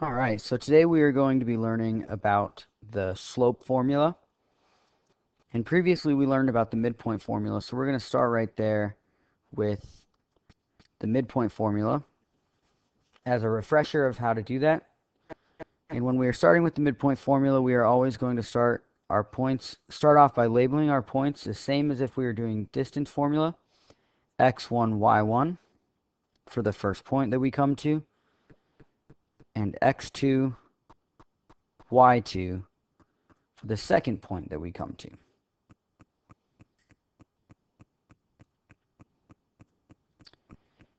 All right, so today we are going to be learning about the slope formula. And previously we learned about the midpoint formula, so we're going to start right there with the midpoint formula as a refresher of how to do that. And when we are starting with the midpoint formula, we are always going to start off by labeling our points the same as if we were doing distance formula, x1, y1 for the first point that we come to, and x2, y2 for the second point that we come to.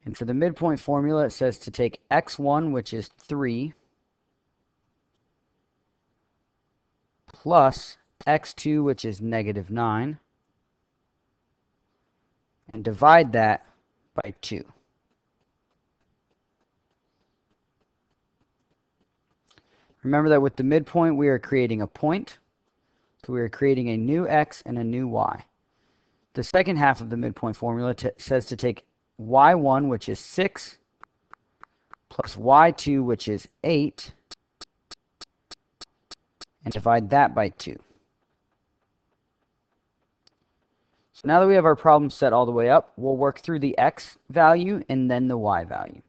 And for the midpoint formula, it says to take x1, which is 3, plus x2, which is negative 9, and divide that by 2. Remember that with the midpoint, we are creating a point. So we are creating a new x and a new y. The second half of the midpoint formula says to take y1, which is 6, plus y2, which is 8, and divide that by 2. So now that we have our problem set all the way up, we'll work through the x value and then the y value.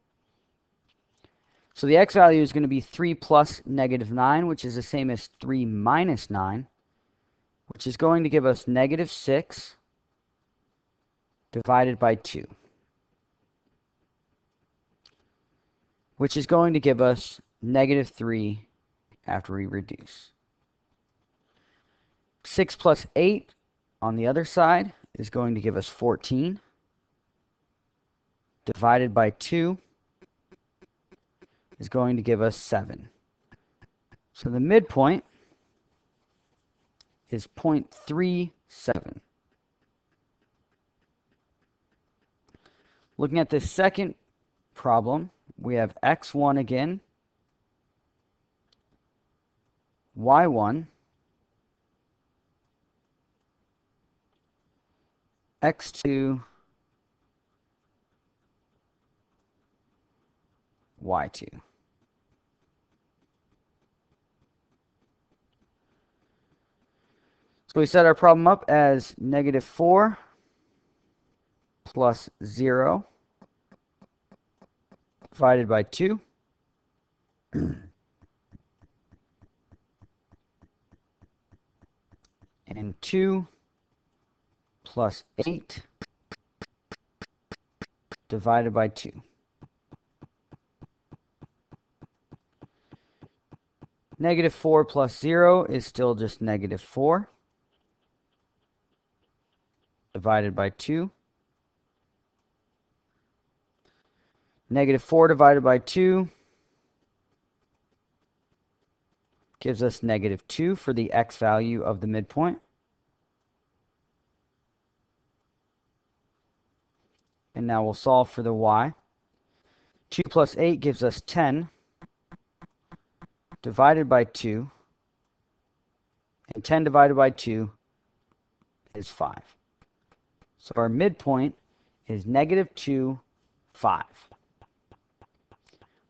So the x value is going to be 3 plus negative 9, which is the same as 3 minus 9, which is going to give us negative 6 divided by 2, which is going to give us negative 3 after we reduce. 6 plus 8 on the other side is going to give us 14 divided by 2 is going to give us 7. So the midpoint is 0.37. Looking at this second problem, we have x1 again, y1, x2, y2. So we set our problem up as negative 4 plus 0 divided by 2. And 2 plus 8 divided by 2. Negative 4 plus 0 is still just negative 4 divided by 2. Negative 4 divided by 2 gives us negative 2 for the x value of the midpoint. And now we'll solve for the y. 2 plus 8 gives us 10 divided by 2. And 10 divided by 2 is 5. So our midpoint is negative 2, 5.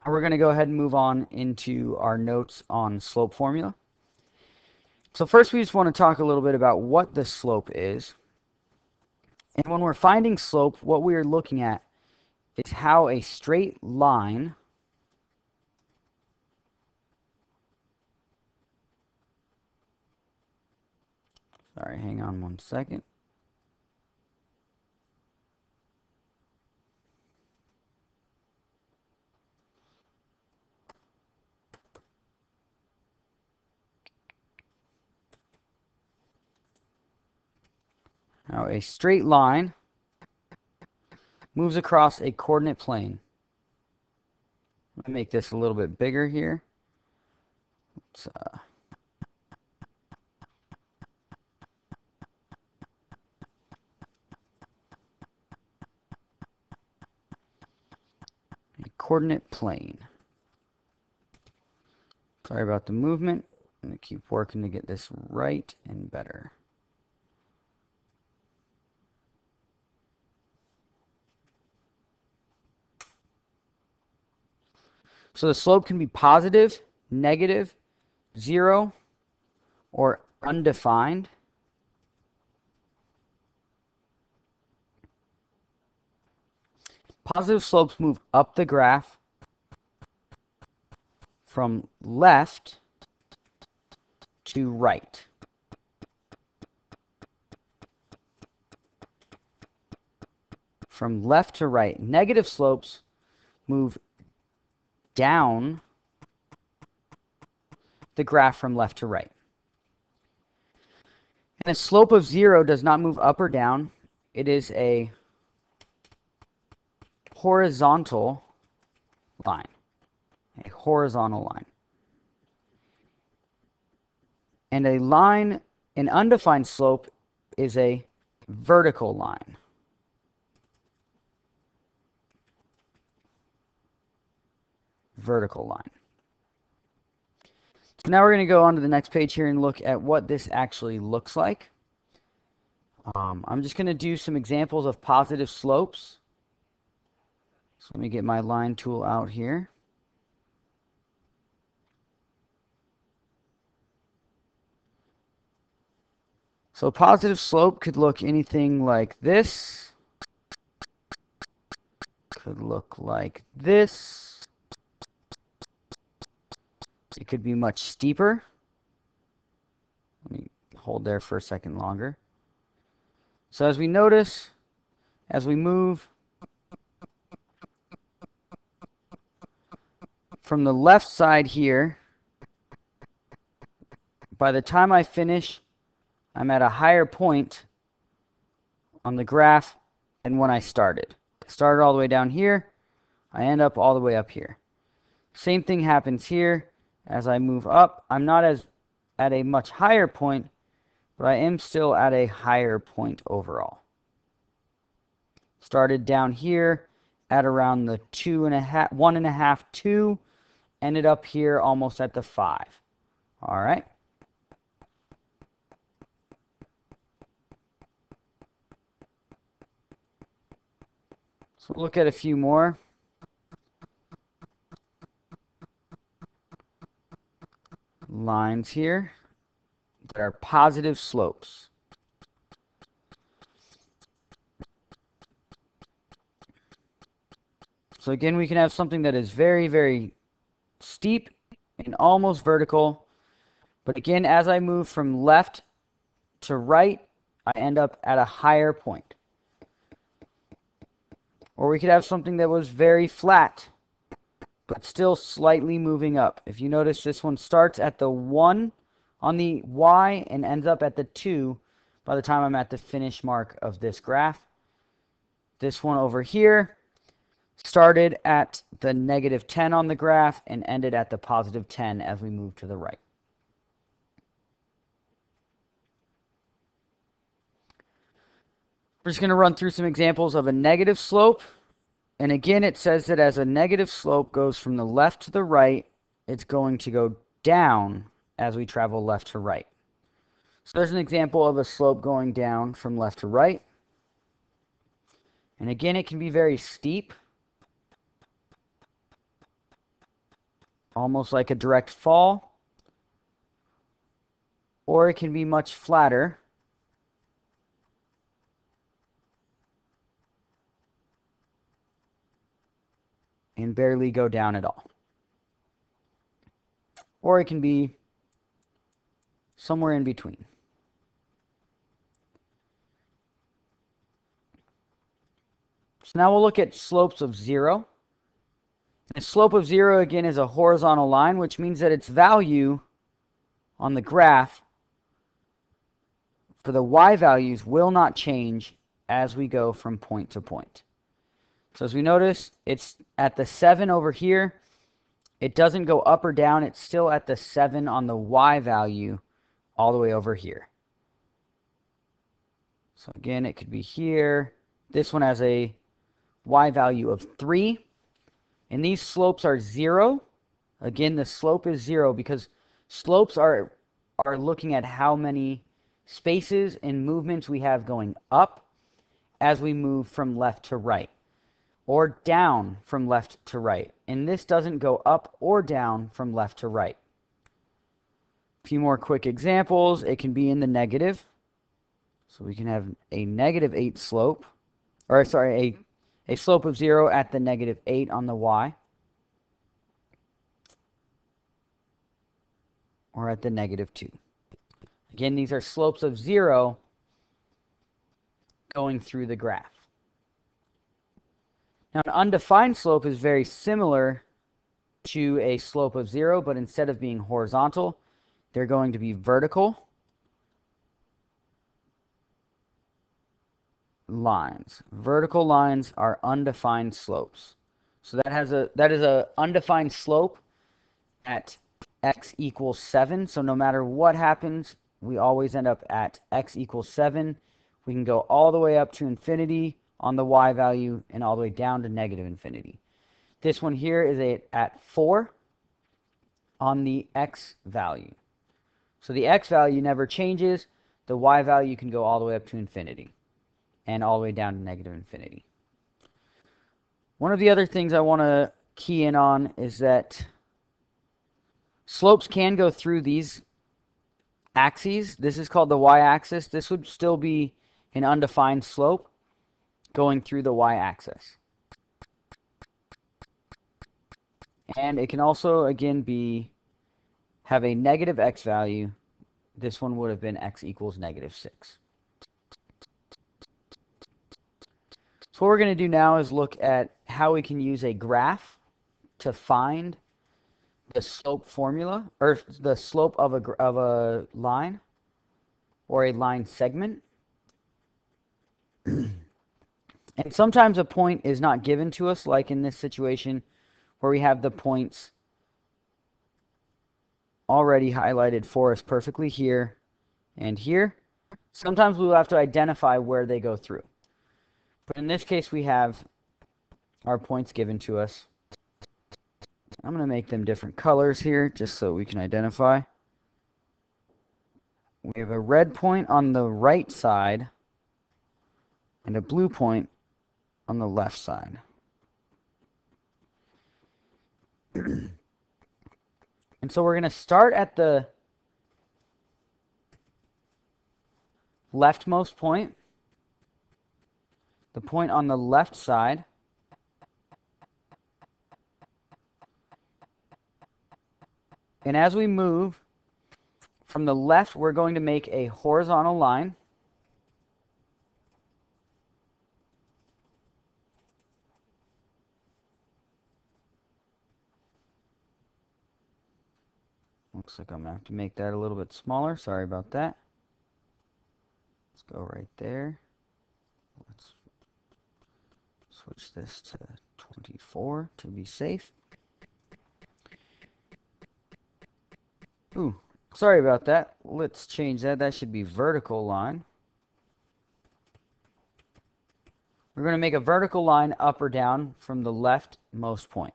Now we're going to go ahead and move on into our notes on slope formula. So first we just want to talk a little bit about what the slope is. And when we're finding slope, what we are looking at is how a straight line sorry, hang on one second. Now a straight line moves across a coordinate plane. Let me make this a little bit bigger here. Let's, a coordinate plane. Sorry about the movement. I'm going to keep working to get this right and better. So the slope can be positive, negative, 0, or undefined. Positive slopes move up the graph from left to right. From left to right. Negative slopes move down the graph from left to right. And a slope of 0 does not move up or down. It is a horizontal line. A horizontal line. And a line, an undefined slope, is a vertical line. Vertical line. So now we're going to go on to the next page here and look at what this actually looks like. I'm just going to do some examples of positive slopes. So let me get my line tool out here. So a positive slope could look anything like this. Could look like this. It could be much steeper. Let me hold there for a second longer. So as we notice, as we move from the left side here, by the time I finish, I'm at a higher point on the graph than when I started. I started all the way down here. I end up all the way up here. Same thing happens here. As I move up, I'm not as at a much higher point, but I am still at a higher point overall. Started down here at around the 1.5, 2, ended up here almost at the 5. All right. So look at a few more. Lines here that are positive slopes. So again, we can have something that is very, very steep and almost vertical. But again, as I move from left to right, I end up at a higher point. Or we could have something that was very flat, but still slightly moving up. If you notice, this one starts at the 1 on the Y and ends up at the 2 by the time I'm at the finish mark of this graph. This one over here started at the -10 on the graph and ended at the +10 as we move to the right. We're just going to run through some examples of a negative slope. And again, it says that as a negative slope goes from the left to the right, it's going to go down as we travel left to right. So there's an example of a slope going down from left to right. And again, it can be very steep, almost like a direct fall, or it can be much flatter, and barely go down at all. Or it can be somewhere in between. So now we'll look at slopes of 0. The slope of 0 again is a horizontal line, which means that its value on the graph for the y values will not change as we go from point to point. So as we notice, it's at the 7 over here. It doesn't go up or down. It's still at the 7 on the y value all the way over here. So again, it could be here. This one has a y value of 3. And these slopes are 0. Again, the slope is 0 because slopes are looking at how many spaces and movements we have going up as we move from left to right. or down from left to right. And this doesn't go up or down from left to right. A few more quick examples. It can be in the negative. So we can have a -8 slope, or sorry, a slope of 0 at the -8 on the y, or at the -2. Again, these are slopes of 0 going through the graph. Now, an undefined slope is very similar to a slope of 0, but instead of being horizontal, they're going to be vertical lines. Vertical lines are undefined slopes. So that is a undefined slope at x equals 7. So no matter what happens, we always end up at x equals 7. We can go all the way up to infinity on the y value and all the way down to -infinity. This one here is at 4 on the x value. So the x value never changes. The y value can go all the way up to infinity and all the way down to -infinity. One of the other things I want to key in on is that slopes can go through these axes. This is called the y-axis. This would still be an undefined slope going through the y-axis. And it can also, again, have a negative x value. This one would have been x equals -6. So what we're going to do now is look at how we can use a graph to find the slope formula, or the slope of a line or a line segment. And sometimes a point is not given to us, like in this situation where we have the points already highlighted for us perfectly here and here. Sometimes we'll have to identify where they go through. But in this case, we have our points given to us. I'm going to make them different colors here just so we can identify. We have a red point on the right side and a blue point on the left side. And so we're going to start at the leftmost point, the point on the left side. And as we move from the left, we're going to make a horizontal line. Looks like I'm going to have to make that a little bit smaller. Sorry about that. Let's go right there. Let's switch this to 24 to be safe. Ooh, sorry about that. Let's change that. That should be vertical line. We're going to make a vertical line up or down from the leftmost point.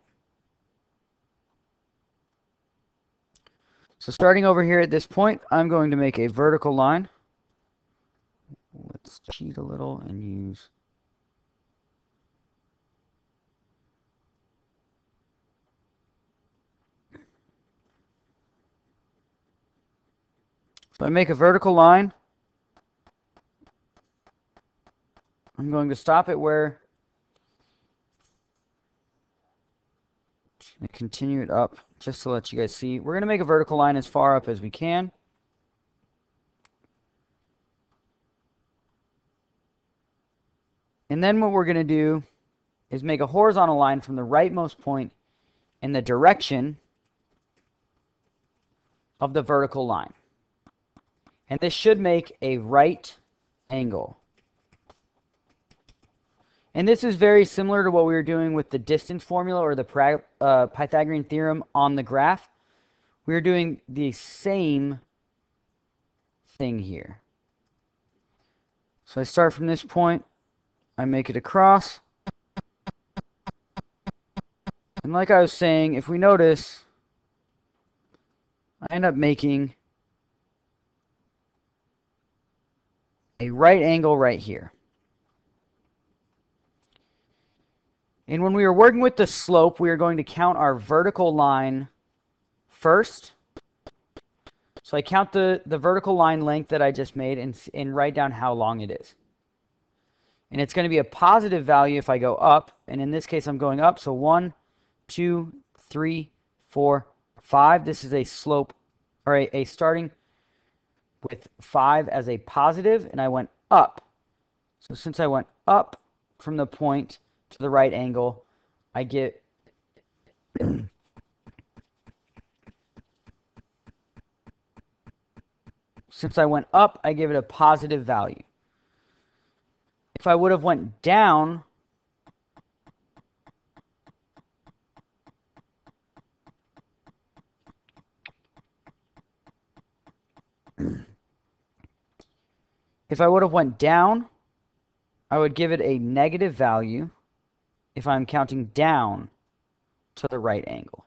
So starting over here at this point, I'm going to make a vertical line. Let's cheat a little and use so I make a vertical line. I'm going to stop it where and continue it up just to let you guys see. We're going to make a vertical line as far up as we can. And then what we're going to do is make a horizontal line from the rightmost point in the direction of the vertical line. And this should make a right angle. And this is very similar to what we were doing with the distance formula or the Pythagorean theorem on the graph. We're doing the same thing here. So I start from this point, I make it across. And like I was saying, if we notice, I end up making a right angle right here. And when we were working with the slope, we are going to count our vertical line first. So I count the vertical line length that I just made and write down how long it is. And it's going to be a positive value if I go up. And in this case, I'm going up. So 1, 2, 3, 4, 5. This is a slope, or a starting with 5 as a positive, and I went up. So since I went up from the point to the right angle, I get since I went up, I give it a positive value. If I would have went down, I would give it a negative value if I'm counting down to the right angle.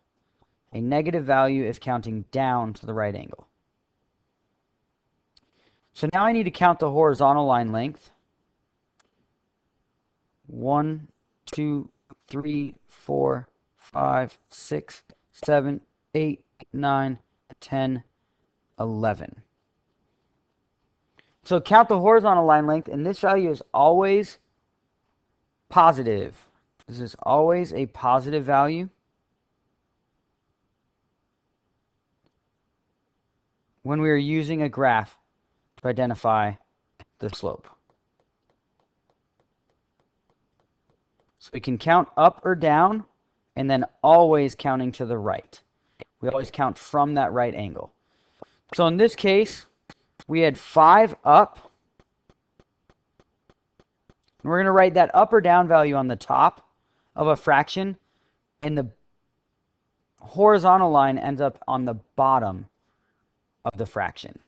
A negative value is counting down to the right angle. So now I need to count the horizontal line length. 1, 2, 3, 4, 5, 6, 7, 8, 9, 10, 11. So count the horizontal line length, and this value is always positive. This is always a positive value. When we are using a graph to identify the slope. So we can count up or down, and then always counting to the right. We always count from that right angle. So in this case, we had 5 up. And we're going to write that up or down value on the top of a fraction, and the horizontal line ends up on the bottom of the fraction.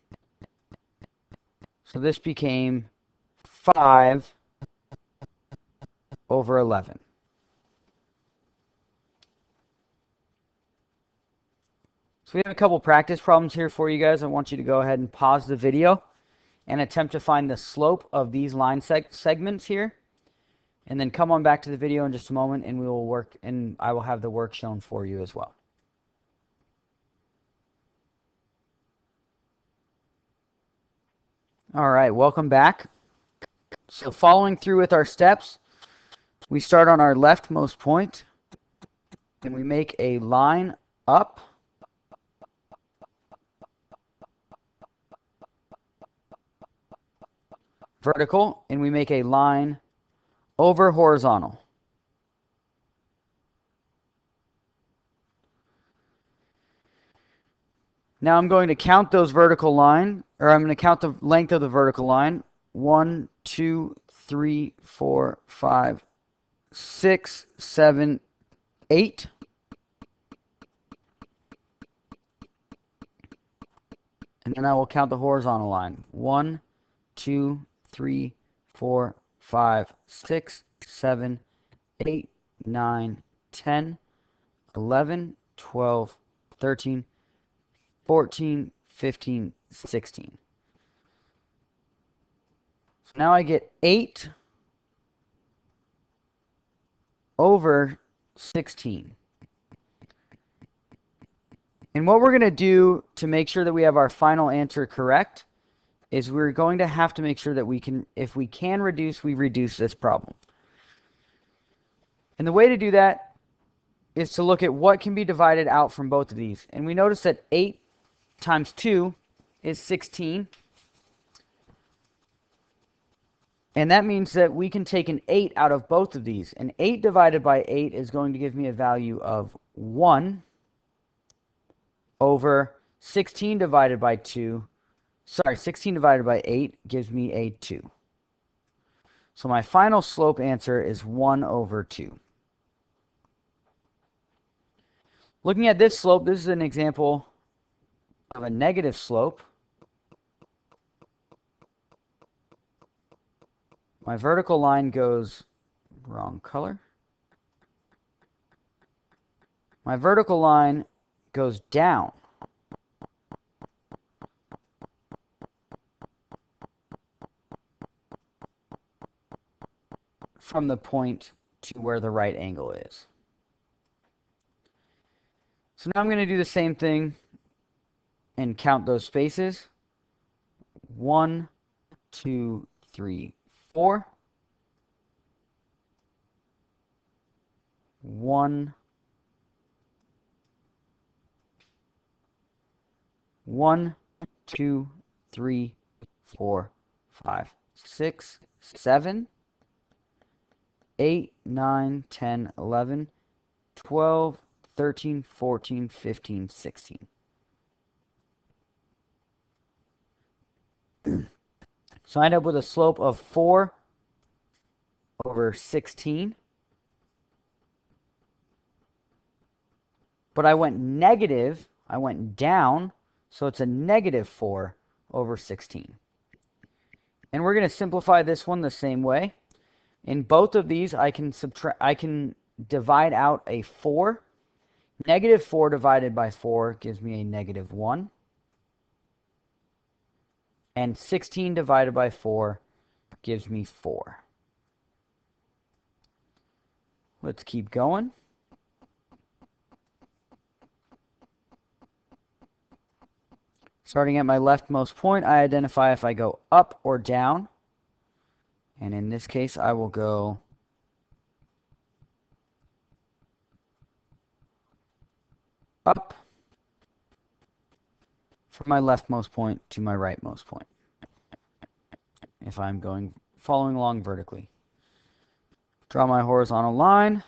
So this became 5 over 11. So we have a couple practice problems here for you guys. I want you to go ahead and pause the video and attempt to find the slope of these line segments here. And then come on back to the video in just a moment, and we will work, and I will have the work shown for you as well. All right, welcome back. So following through with our steps, we start on our leftmost point, and we make a line up. Vertical, and we make a line over horizontal. Now I'm going to count those vertical line, or I'm going to count the length of the vertical line. 1, 2, 3, 4, 5, 6, 7, 8. And then I will count the horizontal line. 1, 2, 3, 4, 5, 6, 7, 8, 9, 10, 11, 12, 13, 14, 15, 16. So now I get 8 over 16. And what we're going to do to make sure that we have our final answer correct is we're going to have to make sure that we can, if we can reduce, we reduce this problem. And the way to do that is to look at what can be divided out from both of these. And we notice that 8 times 2 is 16. And that means that we can take an 8 out of both of these. And 8 divided by 8 is going to give me a value of 1 over 16 divided by 2. Sorry, 16 divided by 8 gives me a 2. So my final slope answer is 1 over 2. Looking at this slope, this is an example of a negative slope. My vertical line goes, wrong color. My vertical line goes down. From the point to where the right angle is. So now I'm going to do the same thing and count those spaces. 1, 2, 3, 4. 1, 1, 2, 3, 4, 5, 6, 7, 8, 9, 10, 11, 12, 13, 14, 15, 16. So I end up with a slope of 4 over 16. But I went negative, I went down, so it's a negative 4 over 16. And we're going to simplify this one the same way. In both of these, I can divide out a 4. Negative 4 divided by 4 gives me a negative 1. And 16 divided by 4 gives me 4. Let's keep going. Starting at my leftmost point, I identify if I go up or down. And in this case, I will go up from my leftmost point to my rightmost point, if I'm following along vertically. Draw my horizontal line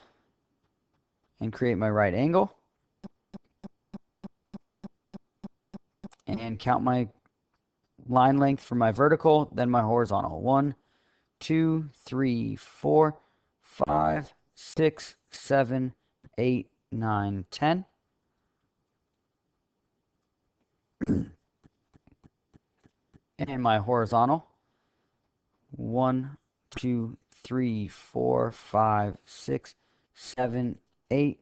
and create my right angle. And count my line length for my vertical, then my horizontal. 1, 2, 3, 4, 5, 6, 7, 8, 9, 10. And my horizontal. 1, 2, 3, 4, 5, 6, 7, 8,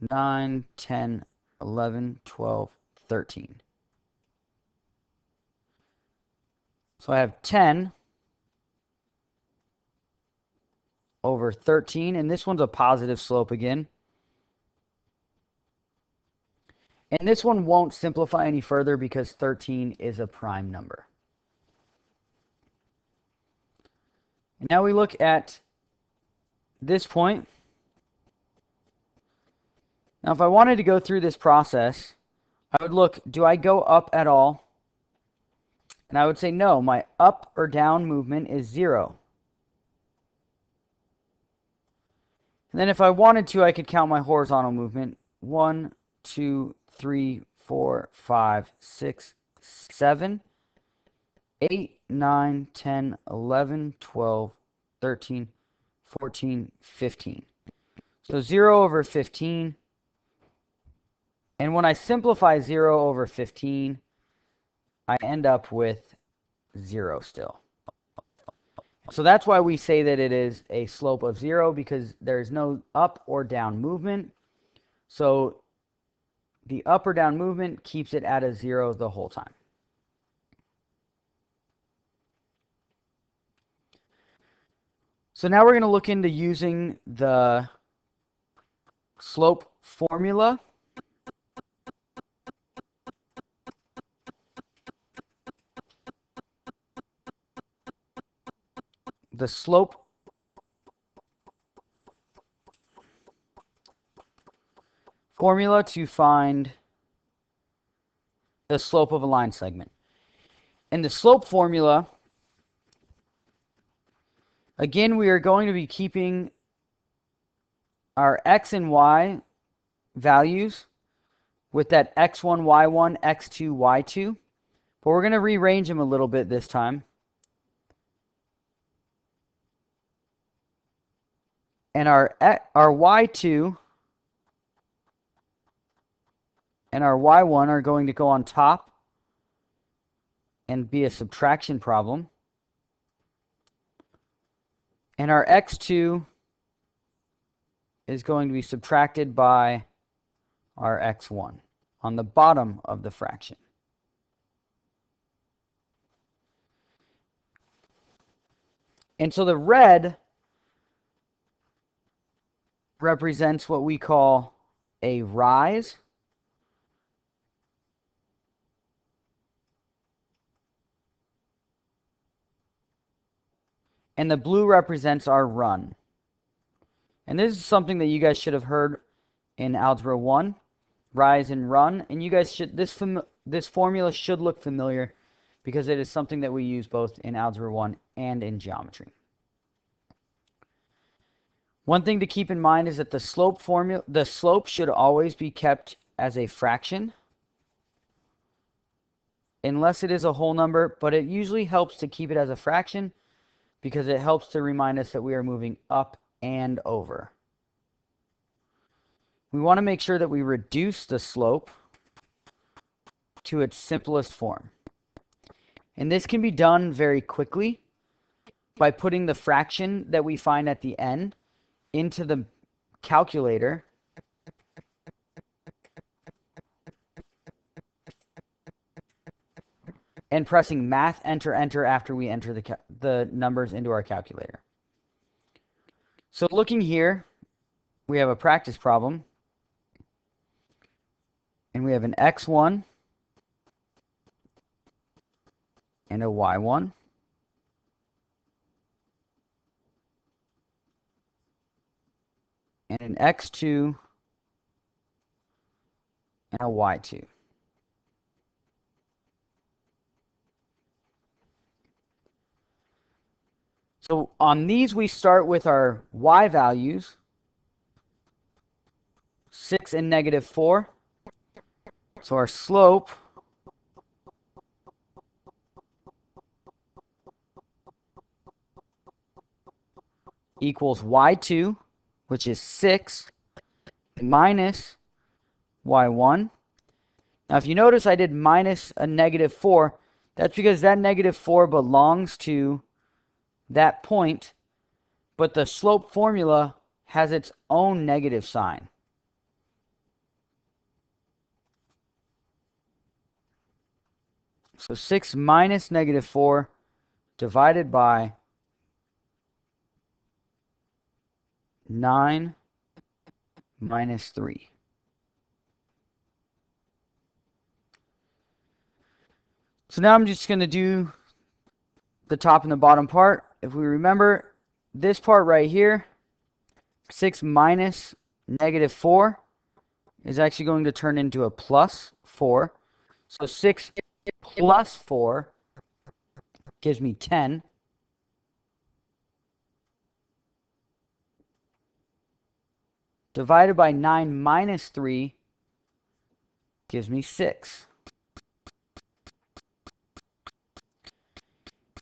9, 10, 11, 12, 13. So I have 10 over 13, and this one's a positive slope again. And this one won't simplify any further because 13 is a prime number. And now we look at this point. Now, if I wanted to go through this process, I would look, do I go up at all? And I would say, no, my up or down movement is 0. And then if I wanted to, I could count my horizontal movement. 1, 2, 3, 4, 5, 6, 7, 8, 9, 10, 11, 12, 13, 14, 15. So 0 over 15. And when I simplify 0 over 15, I end up with 0 still. So that's why we say that it is a slope of 0, because there's no up or down movement. So the up or down movement keeps it at a 0 the whole time. So now we're going to look into using the slope formula. The slope formula to find the slope of a line segment. And the slope formula, again, we are going to be keeping our x and y values with that x1, y1, x2, y2. But we're going to rearrange them a little bit this time. And our y2 and our y1 are going to go on top and be a subtraction problem. And our x2 is going to be subtracted by our x1 on the bottom of the fraction. And so the red represents what we call a rise. And the blue represents our run. And this is something that you guys should have heard in Algebra 1, rise and run. And you guys should, this formula should look familiar because it is something that we use both in Algebra 1 and in geometry. One thing to keep in mind is that the slope should always be kept as a fraction, unless it is a whole number, but it usually helps to keep it as a fraction because it helps to remind us that we are moving up and over. We want to make sure that we reduce the slope to its simplest form. And this can be done very quickly by putting the fraction that we find at the end into the calculator and pressing math enter enter after we enter the numbers into our calculator. So looking here, we have a practice problem, and we have an x1 and a y1. And an x2 and a y2. So on these, we start with our y values, 6 and -4. So our slope equals y2, which is 6, minus y1. Now, if you notice, I did minus a -4. That's because that -4 belongs to that point, but the slope formula has its own negative sign. So 6 minus -4 divided by 9 minus 3. So now I'm just going to do the top and the bottom part. If we remember this part right here, 6 minus -4 is actually going to turn into a plus 4. So 6 plus 4 gives me 10. Divided by 9 minus 3 gives me 6.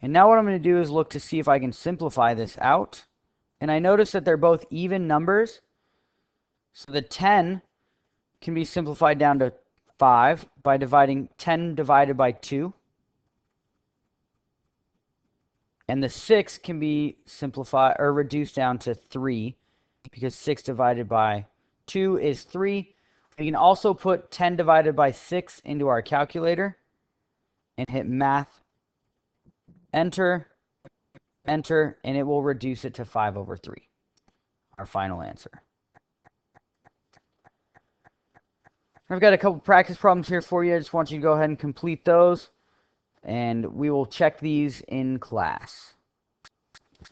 And now what I'm going to do is look to see if I can simplify this out. And I notice that they're both even numbers. So the 10 can be simplified down to 5 by dividing 10 divided by 2. And the 6 can be simplified or reduced down to 3 because 6 divided by 2 is 3. We can also put 10 divided by 6 into our calculator and hit math, enter, enter, and it will reduce it to 5/3, our final answer. I've got a couple practice problems here for you. I just want you to go ahead and complete those, and we will check these in class.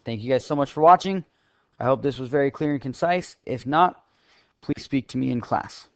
Thank you guys so much for watching. I hope this was very clear and concise. If not, please speak to me in class.